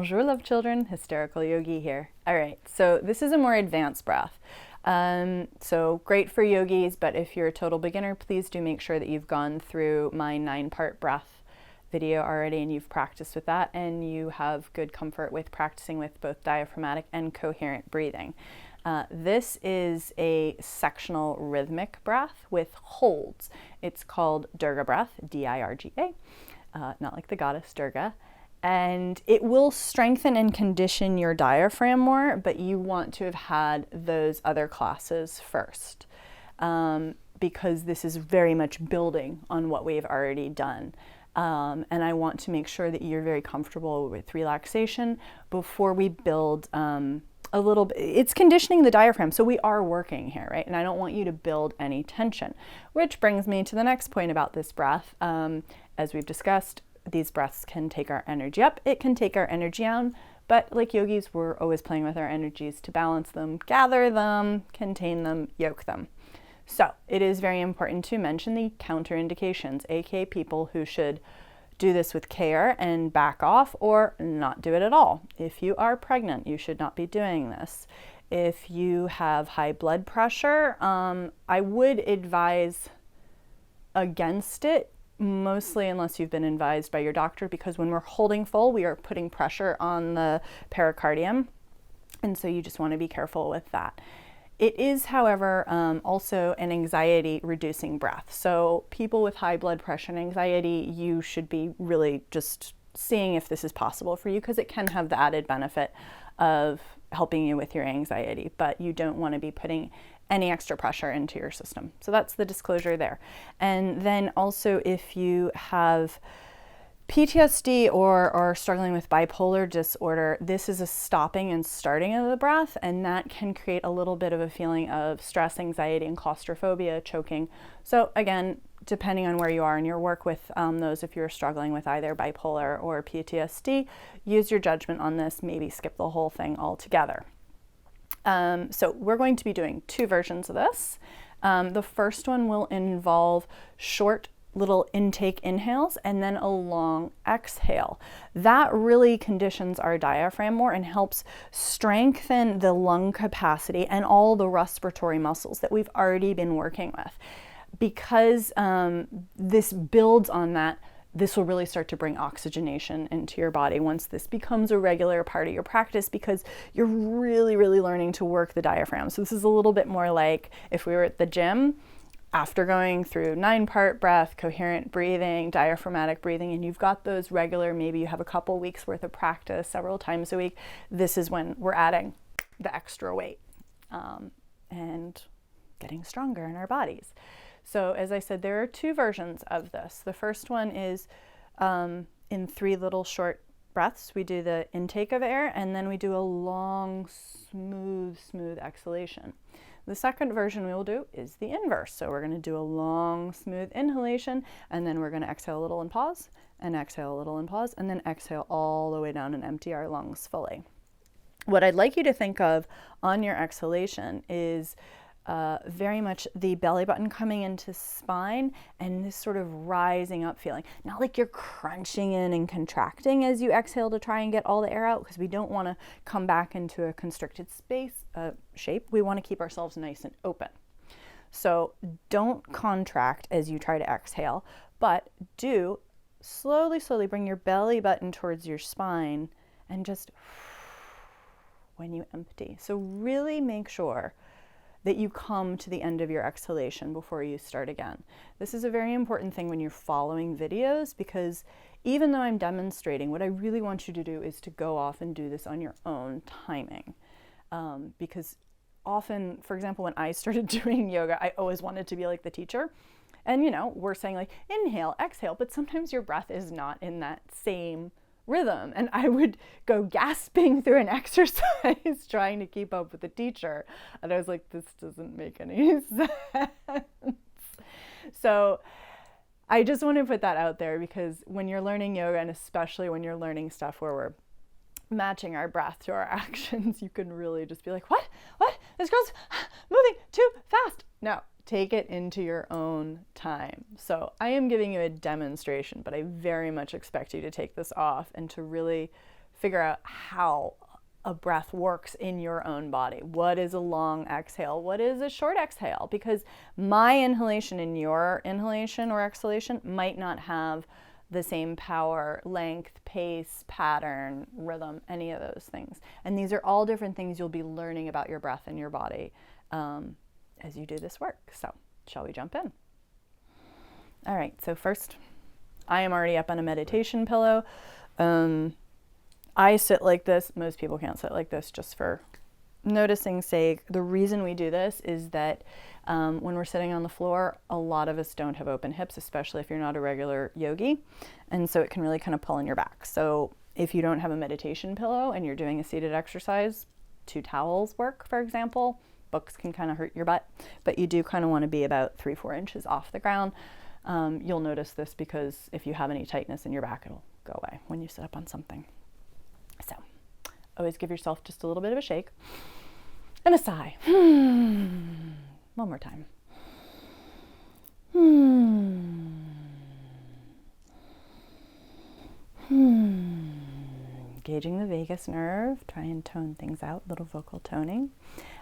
Bonjour, love children. Hysterical Yogi here. All right, so this is a more advanced breath. So great for yogis, but if you're a total beginner, please do make sure that you've gone through my 9-part breath video already and you've practiced with that and you have good comfort with practicing with both diaphragmatic and coherent breathing. This is a sectional rhythmic breath with holds. It's called Dirga breath, D-I-R-G-A, not like the goddess Dirga. And it will strengthen and condition your diaphragm more, but you want to have had those other classes first, because this is very much building on what we've already done. And I want to make sure that you're very comfortable with relaxation before we build a little bit. It's conditioning the diaphragm, so we are working here, right? And I don't want you to build any tension, which brings me to the next point about this breath. As we've discussed, these breaths can take our energy up, it can take our energy down, but like yogis, we're always playing with our energies to balance them, gather them, contain them, yoke them. So it is very important to mention the counterindications, aka people who should do this with care and back off or not do it at all. If you are pregnant, you should not be doing this. If you have high blood pressure, I would advise against it, mostly unless you've been advised by your doctor, because when we're holding full, we are putting pressure on the pericardium. And so you just want to be careful with that. It is, however, also an anxiety reducing breath. So people with high blood pressure and anxiety, you should be really just seeing if this is possible for you, because it can have the added benefit of helping you with your anxiety, but you don't want to be putting any extra pressure into your system. So that's the disclosure there. And then also, if you have PTSD or are struggling with bipolar disorder, this is a stopping and starting of the breath, and that can create a little bit of a feeling of stress, anxiety, and claustrophobia, choking. So again, depending on where you are in your work with those, if you're struggling with either bipolar or PTSD, use your judgment on this, maybe skip the whole thing altogether. So we're going to be doing 2 versions of this. The first one will involve short little intake inhales and then a long exhale. That really conditions our diaphragm more and helps strengthen the lung capacity and all the respiratory muscles that we've already been working with. Because this builds on that, this will really start to bring oxygenation into your body once this becomes a regular part of your practice, because you're really, really learning to work the diaphragm. So this is a little bit more like if we were at the gym, after going through 9-part breath, coherent breathing, diaphragmatic breathing, and you've got those regular, maybe you have a couple weeks worth of practice several times a week, this is when we're adding the extra weight and getting stronger in our bodies. So as I said, there are 2 versions of this. The first one is in 3 little short breaths. We do the intake of air and then we do a long, smooth exhalation. The second version we will do is the inverse. So we're going to do a long, smooth inhalation, and then we're going to exhale a little and pause, and exhale a little and pause, and then exhale all the way down and empty our lungs fully. What I'd like you to think of on your exhalation is very much the belly button coming into spine and this sort of rising up feeling. Not like you're crunching in and contracting as you exhale to try and get all the air out, because we don't want to come back into a constricted space shape. We want to keep ourselves nice and open. So don't contract as you try to exhale, but do slowly bring your belly button towards your spine and just when you empty. So really make sure that you come to the end of your exhalation before you start again. This is a very important thing when you're following videos, because even though I'm demonstrating, what I really want you to do is to go off and do this on your own timing. Because often, for example, when I started doing yoga, I always wanted to be like the teacher. And we're saying like inhale, exhale, but sometimes your breath is not in that same rhythm, and I would go gasping through an exercise trying to keep up with the teacher, and I was like, this doesn't make any sense. So I just want to put that out there, because when you're learning yoga, and especially when you're learning stuff where we're matching our breath to our actions, you can really just be like, what this girl's moving too fast. No, take it into your own time. So I am giving you a demonstration, but I very much expect you to take this off and to really figure out how a breath works in your own body. What is a long exhale? What is a short exhale? Because my inhalation and your inhalation or exhalation might not have the same power, length, pace, pattern, rhythm, any of those things. And these are all different things you'll be learning about your breath and your body as you do this work. So shall we jump in? All right, so first, I am already up on a meditation pillow. I sit like this. Most people can't sit like this, just for noticing's sake. The reason we do this is that when we're sitting on the floor, a lot of us don't have open hips, especially if you're not a regular yogi. And so it can really kind of pull in your back. So if you don't have a meditation pillow and you're doing a seated exercise, 2 towels work, for example. Books can kind of hurt your butt, but you do kind of want to be about 3-4 inches off the ground. You'll notice this because if you have any tightness in your back, it'll go away when you sit up on something. So always give yourself just a little bit of a shake and a sigh. One more time. Engaging the vagus nerve, try and tone things out, little vocal toning.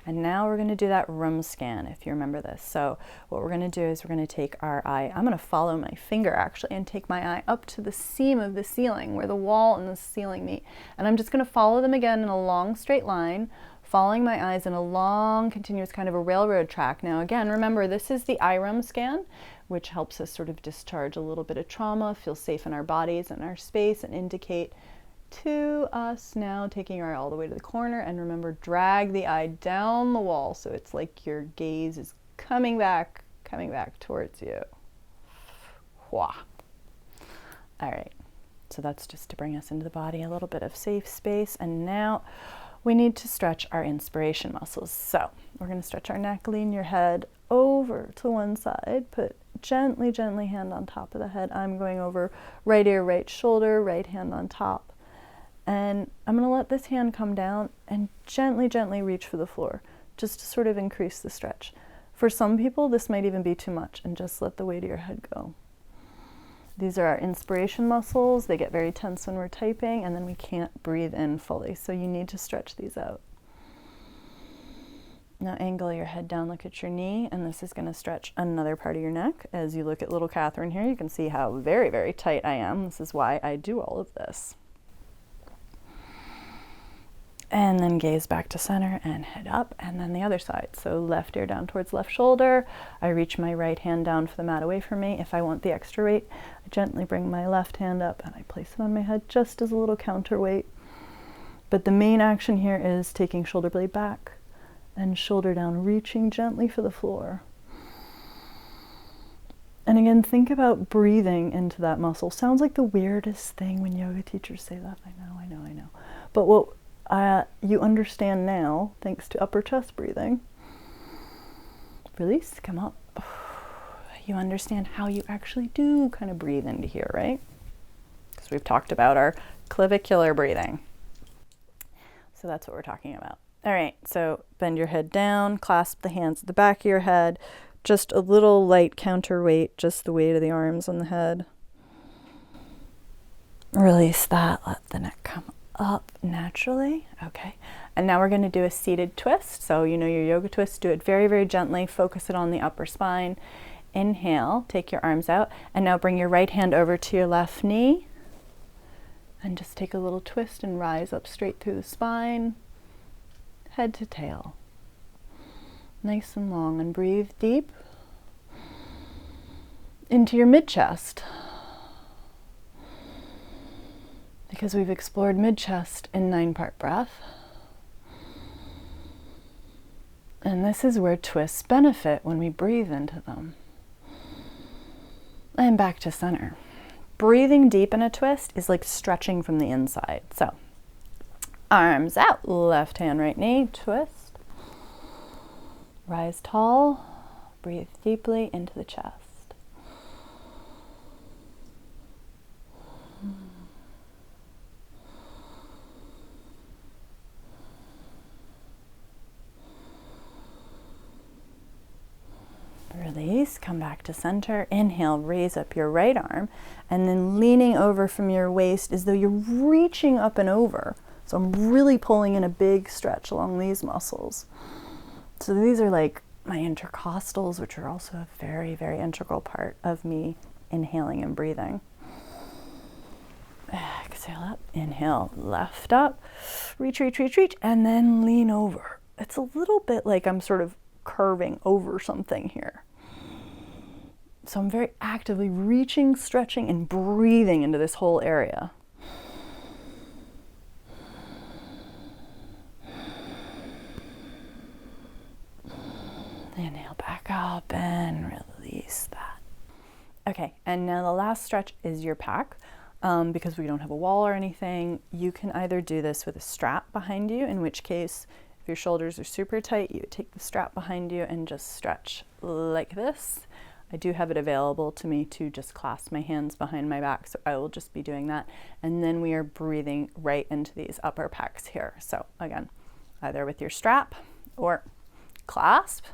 And now we're going to do that room scan, if you remember this. So what we're going to do is we're going to take our eye, I'm going to follow my finger actually and take my eye up to the seam of the ceiling where the wall and the ceiling meet. And I'm just going to follow them again in a long straight line, following my eyes in a long continuous kind of a railroad track. Now again, remember this is the eye room scan, which helps us sort of discharge a little bit of trauma, feel safe in our bodies and our space, and indicate to us now taking our eye all the way to the corner. And remember, drag the eye down the wall so it's like your gaze is coming back towards you. Wah. All right, so that's just to bring us into the body, a little bit of safe space. And now we need to stretch our inspiration muscles. So we're going to stretch our neck, lean your head over to one side, put gently hand on top of the head. I'm going over right ear, right shoulder, right hand on top. And I'm going to let this hand come down and gently reach for the floor, just to sort of increase the stretch. For some people, this might even be too much, and just let the weight of your head go. These are our inspiration muscles. They get very tense when we're typing, and then we can't breathe in fully. So you need to stretch these out. Now angle your head down, look at your knee, and this is going to stretch another part of your neck. As you look at little Catherine here, you can see how very tight I am. This is why I do all of this. And then gaze back to center and head up, and then the other side. So left ear down towards left shoulder. I reach my right hand down for the mat away from me. If I want the extra weight, I gently bring my left hand up and I place it on my head just as a little counterweight. But the main action here is taking shoulder blade back and shoulder down, reaching gently for the floor. And again, think about breathing into that muscle. Sounds like the weirdest thing when yoga teachers say that. I know. But what you understand now, thanks to upper chest breathing. Release, come up. You understand how you actually do kind of breathe into here, right? Because we've talked about our clavicular breathing. So that's what we're talking about. All right, so bend your head down, clasp the hands at the back of your head, just a little light counterweight, just the weight of the arms on the head. Release that, let the neck come up naturally. Okay, and now we're going to do a seated twist. So you know your yoga twist, do it very gently, focus it on the upper spine. Inhale, take your arms out, and now bring your right hand over to your left knee and just take a little twist and rise up straight through the spine, head to tail, nice and long. And breathe deep into your mid-chest, because we've explored mid-chest in 9-part breath. And this is where twists benefit when we breathe into them. And back to center. Breathing deep in a twist is like stretching from the inside. So arms out, left hand, right knee, twist. Rise tall, breathe deeply into the chest. Release, come back to center. Inhale, raise up your right arm, and then leaning over from your waist as though you're reaching up and over So I'm really pulling in a big stretch along these muscles. So these are like my intercostals, which are also a very, very integral part of me inhaling and breathing. Exhale up, inhale, left up, reach, reach, reach, reach, and then lean over. It's a little bit like I'm sort of curving over something here. So I'm very actively reaching, stretching, and breathing into this whole area. Inhale back up and release that. Okay, and now the last stretch is your pack. Because we don't have a wall or anything, you can either do this with a strap behind you, in which case, if your shoulders are super tight, you would take the strap behind you and just stretch like this. I do have it available to me to just clasp my hands behind my back, so I will just be doing that. And then we are breathing right into these upper pecs here. So again, either with your strap or clasp,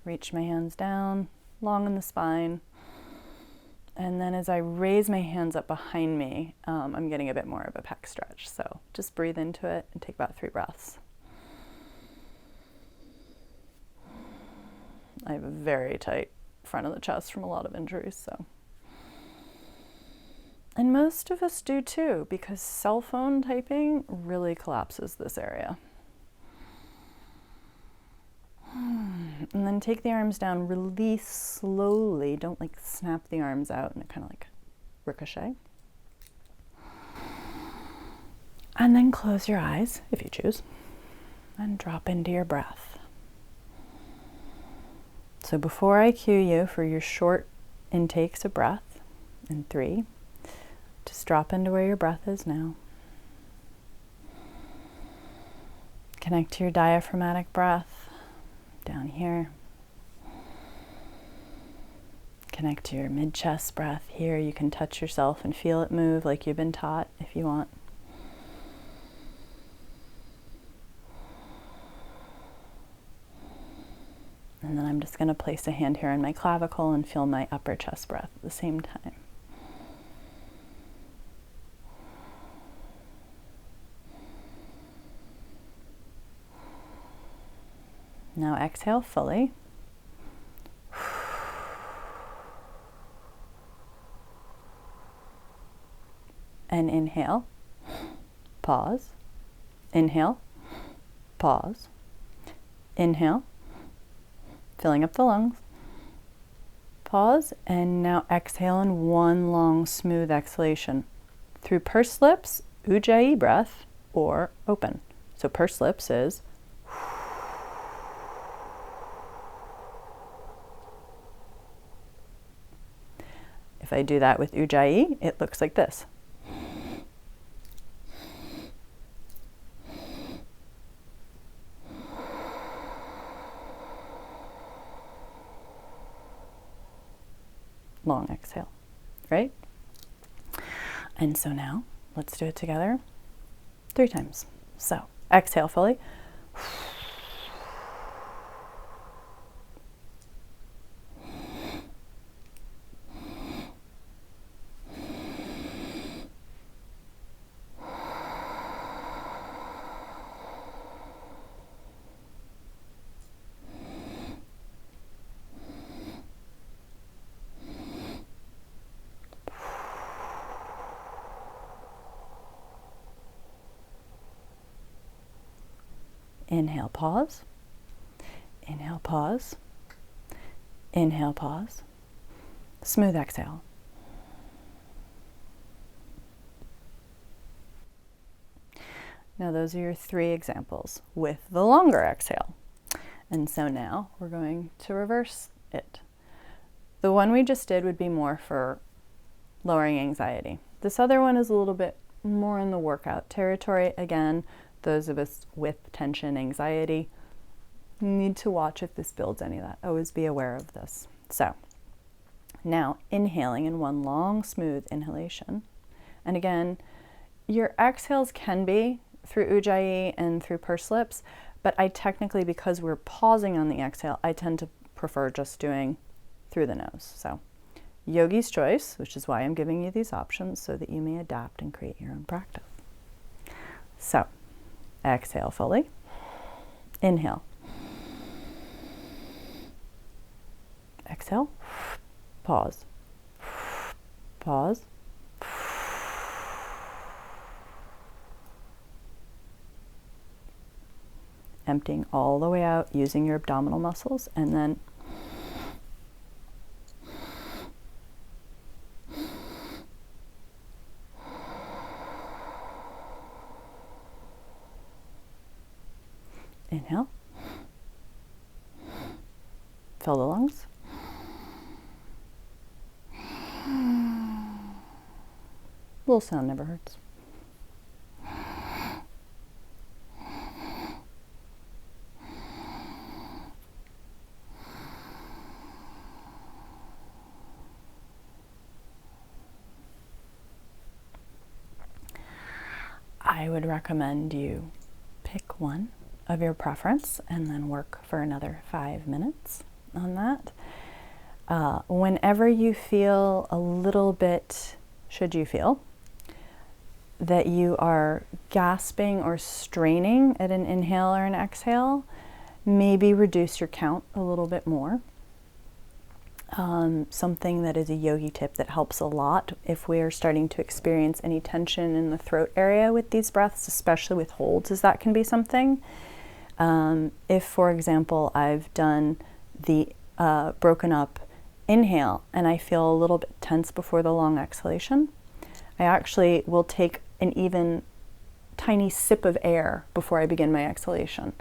reach my hands down, long in the spine. And then as I raise my hands up behind me, I'm getting a bit more of a pec stretch. So just breathe into it and take about 3 breaths. I have a very tight front of the chest from a lot of injuries, so. And most of us do too, because cell phone typing really collapses this area. And then take the arms down, release slowly. Don't like snap the arms out and kind of like ricochet. And then close your eyes, if you choose, and drop into your breath. So before I cue you for your short intakes of breath, in 3, just drop into where your breath is now. Connect to your diaphragmatic breath. Down here. Connect to your mid-chest breath here. You can touch yourself and feel it move like you've been taught if you want. And then I'm just going to place a hand here on my clavicle and feel my upper chest breath at the same time. Now exhale fully. And inhale, pause, inhale, pause, inhale, filling up the lungs, pause, and now exhale in one long smooth exhalation through pursed lips, ujjayi breath, or open. So pursed lips is if I do that with ujjayi, it looks like this. Long exhale, right? And so now let's do it together 3 times. So exhale fully. Inhale, pause. Inhale, pause. Inhale, pause. Smooth exhale. Now those are your 3 examples with the longer exhale. And so now we're going to reverse it. The one we just did would be more for lowering anxiety. This other one is a little bit more in the workout territory. Again, those of us with tension, anxiety, need to watch if this builds any of that. Always be aware of this. So now inhaling in one long, smooth inhalation. And again, your exhales can be through ujjayi and through pursed lips, but I technically, because we're pausing on the exhale, I tend to prefer just doing through the nose. So yogi's choice, which is why I'm giving you these options so that you may adapt and create your own practice. So exhale fully. Inhale. Exhale. Pause. Pause. Emptying all the way out using your abdominal muscles, and then inhale. Fill the lungs. Little sound never hurts. I would recommend you pick one of your preference and then work for another 5 minutes on that. Whenever you feel a little bit, should you feel that you are gasping or straining at an inhale or an exhale, maybe reduce your count a little bit more. Something that is a yogi tip that helps a lot if we are starting to experience any tension in the throat area with these breaths, especially with holds, is that can be something. If, for example, I've done the broken up inhale and I feel a little bit tense before the long exhalation, I actually will take an even tiny sip of air before I begin my exhalation.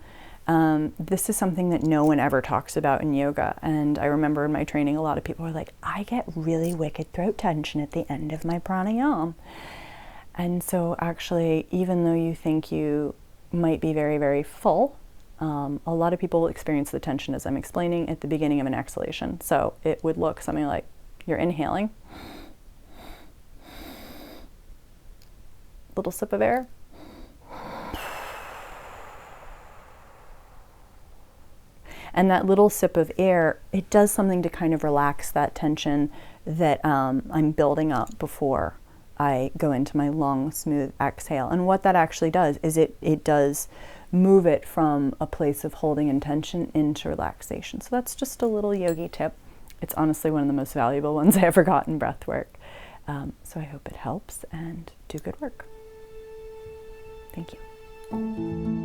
This is something that no one ever talks about in yoga, and I remember in my training a lot of people were like, I get really wicked throat tension at the end of my pranayama. And so actually, even though you think you might be very, very full, a lot of people experience the tension as I'm explaining at the beginning of an exhalation. So it would look something like you're inhaling, little sip of air, and that little sip of air, it does something to kind of relax that tension that I'm building up before I go into my long, smooth exhale. And what that actually does is it does move it from a place of holding and tension into relaxation. So that's just a little yogi tip. It's honestly one of the most valuable ones I ever got in breath work. So I hope it helps, and do good work. Thank you.